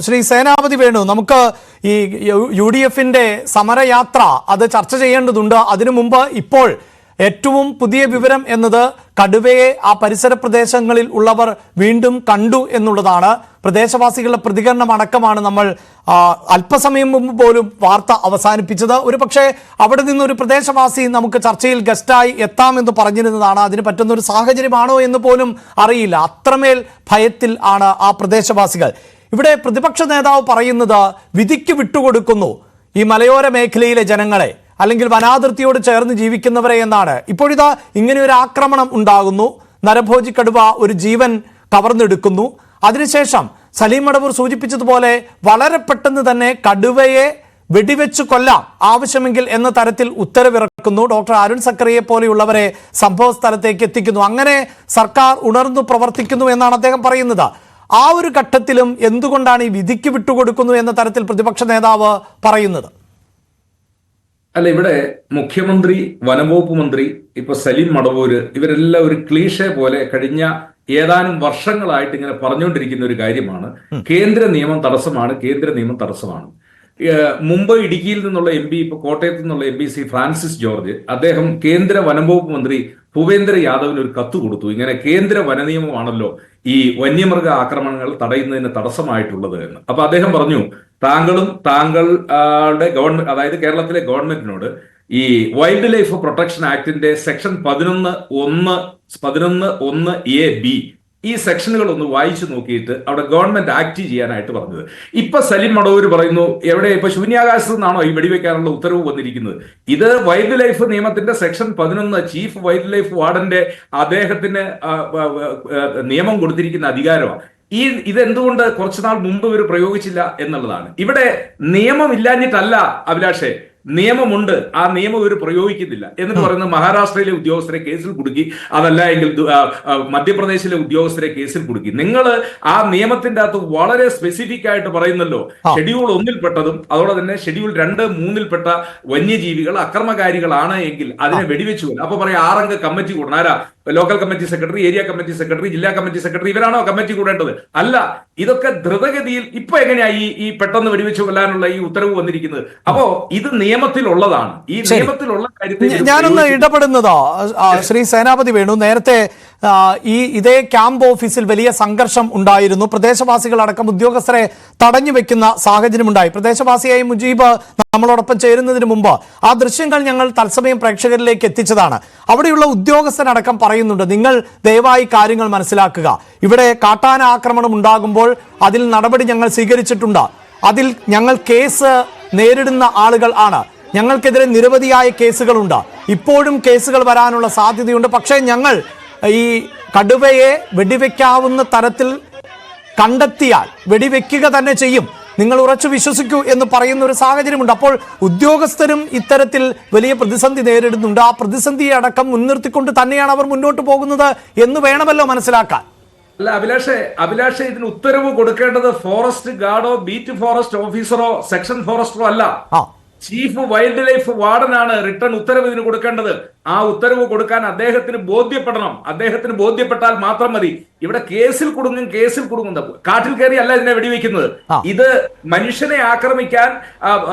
ശ്രീ സേനാപതി വേണു, നമുക്ക് ഈ UDF-ന്റെ സമരയാത്ര അത് ചർച്ച ചെയ്യേണ്ടതുണ്ട്. അതിനു മുമ്പ് ഇപ്പോൾ ഏറ്റവും പുതിയ വിവരം എന്നത് കടുവയെ ആ പരിസര പ്രദേശങ്ങളിൽ ഉള്ളവർ വീണ്ടും കണ്ടു എന്നുള്ളതാണ്. പ്രദേശവാസികളുടെ പ്രതികരണം അടക്കമാണ് നമ്മൾ അല്പസമയം മുമ്പ് പോലും വാർത്ത അവസാനിപ്പിച്ചത്. ഒരു പക്ഷേ അവിടെ നിന്നൊരു പ്രദേശവാസി നമുക്ക് ചർച്ചയിൽ ഗസ്റ്റായി എത്താമെന്ന് പറഞ്ഞിരുന്നതാണ്. അതിന് പറ്റുന്നൊരു സാഹചര്യമാണോ എന്ന് പോലും അറിയില്ല. അത്രമേൽ ഭയത്തിൽ ആണ് ആ പ്രദേശവാസികൾ. ഇവിടെ പ്രതിപക്ഷ നേതാവ് പറയുന്നത് വിധിക്ക് വിട്ടുകൊടുക്കുന്നു ഈ മലയോര മേഖലയിലെ ജനങ്ങളെ, അല്ലെങ്കിൽ വനാതിർത്തിയോട് ചേർന്ന് ജീവിക്കുന്നവരെ എന്നാണ്. ഇപ്പോഴിതാ ഇങ്ങനെ ഒരു ആക്രമണം ഉണ്ടാകുന്നു, നരഭോജി കടുവ ഒരു ജീവൻ കവർന്നെടുക്കുന്നു. അതിനുശേഷം സലീം മടവൂർ സൂചിപ്പിച്ചതുപോലെ വളരെ പെട്ടെന്ന് തന്നെ കടുവയെ വെടിവെച്ച് കൊല്ലാം ആവശ്യമെങ്കിൽ എന്ന തരത്തിൽ ഉത്തരവിറക്കുന്നു. ഡോക്ടർ അരുൺ സക്കറിയെ പോലെയുള്ളവരെ സംഭവ സ്ഥലത്തേക്ക് എത്തിക്കുന്നു. അങ്ങനെ സർക്കാർ ഉണർന്നു പ്രവർത്തിക്കുന്നു എന്നാണ് അദ്ദേഹം പറയുന്നത്. ആ ഒരു ഘട്ടത്തിലും എന്തുകൊണ്ടാണ് ഈ വിധിക്ക് വിട്ടുകൊടുക്കുന്നു എന്ന തരത്തിൽ പ്രതിപക്ഷ നേതാവ് പറയുന്നത്? അല്ല, ഇവിടെ മുഖ്യമന്ത്രി, വനംവകുപ്പ് മന്ത്രി, ഇപ്പൊ സലീം മടവൂര്, ഇവരെല്ലാം ഒരു ക്ലീഷേ പോലെ കഴിഞ്ഞ ഏതാനും വർഷങ്ങളായിട്ട് ഇങ്ങനെ പറഞ്ഞുകൊണ്ടിരിക്കുന്ന ഒരു കാര്യമാണ് കേന്ദ്ര നിയമം തടസ്സമാണ്, കേന്ദ്ര നിയമം തടസ്സമാണ്. മുമ്പ് ഇടുക്കിയിൽ നിന്നുള്ള MP, ഇപ്പൊ കോട്ടയത്ത് നിന്നുള്ള MP ശ്രീ ഫ്രാൻസിസ് ജോർജ്, അദ്ദേഹം കേന്ദ്ര വനംവകുപ്പ് മന്ത്രി ഭൂപേന്ദ്ര യാദവിന് ഒരു കത്ത് കൊടുത്തു. ഇങ്ങനെ കേന്ദ്ര വനനിയമമാണല്ലോ ഈ വന്യമൃഗ ആക്രമണങ്ങൾ തടയുന്നതിന് തടസ്സമായിട്ടുള്ളത് എന്ന്. അപ്പൊ അദ്ദേഹം പറഞ്ഞു, താങ്കളും താങ്കളുടെ ഗവൺമെന്റ്, അതായത് കേരളത്തിലെ ഗവൺമെന്റിനോട് ഈ വൈൽഡ് ലൈഫ് പ്രൊട്ടക്ഷൻ ആക്ടിന്റെ സെക്ഷൻ 11(1)(a)(b) ഈ സെക്ഷനുകൾ ഒന്ന് വായിച്ചു നോക്കിയിട്ട് അവിടെ ഗവൺമെന്റ് ആക്ട് ചെയ്യാനായിട്ട് പറഞ്ഞത്. ഇപ്പൊ സലീം മടവൂര് പറയുന്നു, എവിടെ ഇപ്പൊ ശൂന്യാകാശത്ത് നിന്നാണോ ഈ വെടിവെക്കാനുള്ള ഉത്തരവ് വന്നിരിക്കുന്നത്? ഇത് വൈൽഡ് ലൈഫ് നിയമത്തിന്റെ സെക്ഷൻ 11 ചീഫ് വൈൽഡ് ലൈഫ് വാർഡന്റെ അദ്ദേഹത്തിന് നിയമം കൊടുത്തിരിക്കുന്ന അധികാരമാണ്. ഇതെന്തുകൊണ്ട് കുറച്ചുനാൾ മുമ്പ് ഇവർ പ്രയോഗിച്ചില്ല എന്നുള്ളതാണ്. ഇവിടെ നിയമം ഇല്ലാഞ്ഞിട്ടല്ല അഭിലാഷേ, നിയമമുണ്ട്, ആ നിയമം ഇവർ പ്രയോഗിക്കുന്നില്ല. എന്നിട്ട് പറയുന്നത് മഹാരാഷ്ട്രയിലെ ഉദ്യോഗസ്ഥരെ കേസിൽ കുടുക്കി, അതല്ല എങ്കിൽ മധ്യപ്രദേശിലെ ഉദ്യോഗസ്ഥരെ കേസിൽ കുടുക്കി. നിങ്ങൾ ആ നിയമത്തിന്റെ അകത്ത് വളരെ സ്പെസിഫിക് ആയിട്ട് പറയുന്നല്ലോ, ഷെഡ്യൂൾ 1-ൽപ്പെട്ടതും അതോടെ തന്നെ ഷെഡ്യൂൾ 2-3-ൽപ്പെട്ട വന്യജീവികൾ അക്രമകാരികളാണ് എങ്കിൽ അതിനെ വെടിവെച്ചു കൊല്ലും. അപ്പൊ പറയാം 6 അംഗ കമ്മിറ്റി കൂടണം. ആരാ? Local committee secretary, area committee secretary, ജില്ലാ കമ്മിറ്റി സെക്രട്ടറി, ഇവരാണോ കമ്മിറ്റി കൂടേണ്ടത്? അല്ല. ഇതൊക്കെ ദ്രുതഗതിയിൽ ഇപ്പൊ എങ്ങനെയാ ഈ പെട്ടെന്ന് വെടിവെച്ചു കൊല്ലാനുള്ള ഈ ഉത്തരവ് വന്നിരിക്കുന്നത്? അപ്പോ ഇത് നിയമത്തിലുള്ളതാണ്. ഈ നിയമത്തിലുള്ള കാര്യത്തിൽ ഞാനൊന്ന് ഇടപെടുന്നതോ ശ്രീ സേനാപതി വേണു, നേരത്തെ ഇതേ ക്യാമ്പ് ഓഫീസിൽ വലിയ സംഘർഷം ഉണ്ടായിരുന്നു. പ്രദേശവാസികളടക്കം ഉദ്യോഗസ്ഥരെ തടഞ്ഞു വെക്കുന്ന സാഹചര്യമുണ്ടായി. പ്രദേശവാസിയായി മുജീബ് നമ്മളോടൊപ്പം ചേരുന്നതിന് മുമ്പ് ആ ദൃശ്യങ്ങൾ ഞങ്ങൾ തത്സമയം പ്രേക്ഷകരിലേക്ക് എത്തിച്ചതാണ്. അവിടെയുള്ള ഉദ്യോഗസ്ഥരടക്കം പറയുന്നുണ്ട്, നിങ്ങൾ ദയവായി കാര്യങ്ങൾ മനസ്സിലാക്കുക. ഇവിടെ കാട്ടാന ആക്രമണം ഉണ്ടാകുമ്പോൾ അതിൽ നടപടി ഞങ്ങൾ സ്വീകരിച്ചിട്ടുണ്ട്. അതിൽ ഞങ്ങൾ കേസ് നേരിടുന്ന ആളുകൾ ആണ്. ഞങ്ങൾക്കെതിരെ നിരവധിയായ കേസുകളുണ്ട്. ഇപ്പോഴും കേസുകൾ വരാനുള്ള സാധ്യതയുണ്ട്. പക്ഷേ ഞങ്ങൾ ഈ കടുവയെ വെടിവെക്കാവുന്ന തരത്തിൽ കണ്ടെത്തിയാൽ വെടിവെക്കുക തന്നെ ചെയ്യും, നിങ്ങൾ ഉറച്ചു വിശ്വസിക്കൂ എന്ന് പറയുന്ന ഒരു സാഹചര്യമുണ്ട്. അപ്പോൾ ഉദ്യോഗസ്ഥരും ഇത്തരത്തിൽ വലിയ പ്രതിസന്ധി നേരിടുന്നുണ്ട്. ആ പ്രതിസന്ധിയെ അടക്കം മുൻനിർത്തിക്കൊണ്ട് തന്നെയാണ് അവർ മുന്നോട്ട് പോകുന്നത് എന്ന് വേണമല്ലോ മനസ്സിലാക്കാൻ. അല്ല അഭിലാഷെ, ഇതിന് ഉത്തരവ് കൊടുക്കേണ്ടത് ഫോറസ്റ്റ് ഗാർഡോ ബീറ്റ് ഫോറസ്റ്റ് ഓഫീസറോ സെക്ഷൻ ഫോറസ്റ്ററോ അല്ല, ചീഫ് വൈൽഡ് ലൈഫ് വാർഡനാണ് റിട്ടേൺ ഉത്തരവ് ഇതിന് കൊടുക്കേണ്ടത്. ആ ഉത്തരവ് കൊടുക്കാൻ അദ്ദേഹത്തിന് ബോധ്യപ്പെടണം. അദ്ദേഹത്തിന് ബോധ്യപ്പെട്ടാൽ മാത്രം മതി. ഇവിടെ കേസിൽ കുടുങ്ങും. കാട്ടിൽ കയറി അല്ല ഇതിനെ വെടിവെക്കുന്നത്. ഇത് മനുഷ്യനെ ആക്രമിക്കാൻ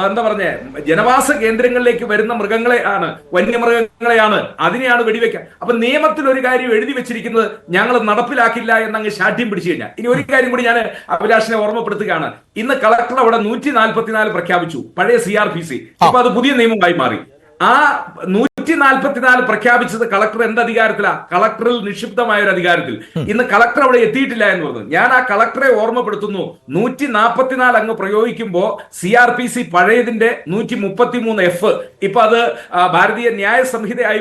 എന്താ പറഞ്ഞ ജനവാസ കേന്ദ്രങ്ങളിലേക്ക് വരുന്ന മൃഗങ്ങളെ ആണ്, വന്യമൃഗങ്ങളെയാണ്, അതിനെയാണ് വെടിവെക്കാൻ. അപ്പൊ നിയമത്തിൽ ഒരു കാര്യം എഴുതി വെച്ചിരിക്കുന്നത് ഞങ്ങൾ നടപ്പിലാക്കില്ല എന്നങ്ങ് ശാഠ്യം പിടിച്ചു കഴിഞ്ഞാൽ. ഇനി ഒരു കാര്യം കൂടി ഞാൻ അഭിലാഷിനെ ഓർമ്മപ്പെടുത്തുകയാണ്. ഇന്ന് കളക്ടർ അവിടെ 144 പ്രഖ്യാപിച്ചു, പഴയ CRPC. ഇപ്പൊ അത് പുതിയ നിയമമായി മാറി. ആ 144 പ്രഖ്യാപിച്ചത് കളക്ടർ എന്ത് അധികാരത്തിലാ? കളക്ടറിൽ നിക്ഷിപ്തമായ ഒരു അധികാരത്തിൽ. ഇന്ന് കളക്ടർ അവിടെ എത്തിയിട്ടില്ല എന്ന് പറഞ്ഞു. ഞാൻ ആ കളക്ടറെ ഓർമ്മപ്പെടുത്തുന്നു, 144 അങ്ങ് പ്രയോഗിക്കുമ്പോ CRPC പഴയതിന്റെ 133F, ഇപ്പൊ അത് ഭാരതീയ ന്യായ സംഹിതയായി,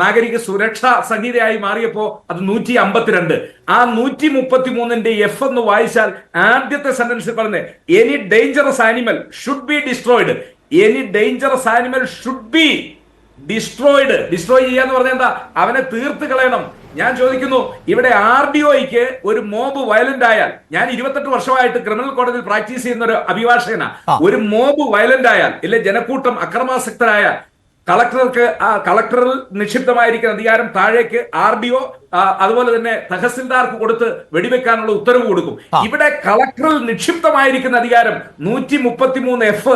നാഗരിക സുരക്ഷാ സംഹിതയായി മാറിയപ്പോ അത് 152. ആ 133ന്റെ F എന്ന് വായിച്ചാൽ ആദ്യത്തെ സെന്റൻസിൽ പറഞ്ഞത് any dangerous animal should be destroyed. Any dangerous animal should be destroyed. Destroy ചെയ്യാന്ന് പറഞ്ഞാൽ എന്താ? അവനെ തീർത്ത് കളയണം. ഞാൻ ചോദിക്കുന്നു, ഇവിടെ RDOയ്ക്ക് ഒരു മോബ് വയലന്റ് ആയാൽ, ഞാൻ 28 വർഷമായിട്ട് ക്രിമിനൽ കോടതിയിൽ പ്രാക്ടീസ് ചെയ്യുന്ന ഒരു അഭിഭാഷകനാ, ഒരു മോബ് വയലന്റ് ആയാൽ, ഇല്ലെ ജനക്കൂട്ടം അക്രമാസക്തരായ കളക്ടറിൽ നിക്ഷിപ്തമായിരിക്കുന്ന അധികാരം താഴേക്ക് RDO അതുപോലെ തന്നെ തഹസിൽദാർക്ക് കൊടുത്ത് വെടിവെക്കാനുള്ള ഉത്തരവ് കൊടുക്കും. ഇവിടെ കളക്ടറിൽ നിക്ഷിപ്തമായിരിക്കുന്ന അധികാരം 133F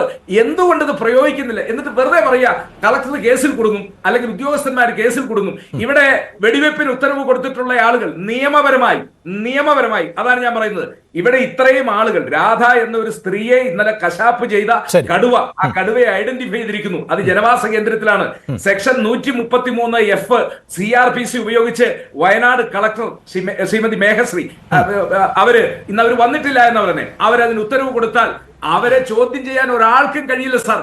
എന്തുകൊണ്ട് ഇത് പ്രയോഗിക്കുന്നില്ല? എന്നിട്ട് വെറുതെ പറയാ കളക്ടർ കേസിൽ കൊടുക്കും, അല്ലെങ്കിൽ ഉദ്യോഗസ്ഥന്മാർ കേസിൽ കൊടുക്കും. ഇവിടെ വെടിവെപ്പിന് ഉത്തരവ് കൊടുത്തിട്ടുള്ള ആളുകൾ നിയമപരമായി അതാണ് ഞാൻ പറയുന്നത്. ഇവിടെ ഇത്രയും ആളുകൾ, രാധ എന്ന ഒരു സ്ത്രീയെ ഇന്നലെ കശാപ്പ് ചെയ്ത കടുവ, ആ കടുവയെ ഐഡന്റിഫൈ ചെയ്തിരിക്കുന്നു. അത് ജനവാസ കേന്ദ്രത്തിലാണ്. സെക്ഷൻ 133F CRPC ഉപയോഗിച്ച് വയനാട് കളക്ടർ ശ്രീമതി മേഘശ്രീ ഇന്ന് വന്നിട്ടില്ല എന്നവർ തന്നെ അവരതിന് ഉത്തരവ് കൊടുത്താൽ അവരെ ചോദ്യം ചെയ്യാൻ ഒരാൾക്കും കഴിയില്ല സാർ.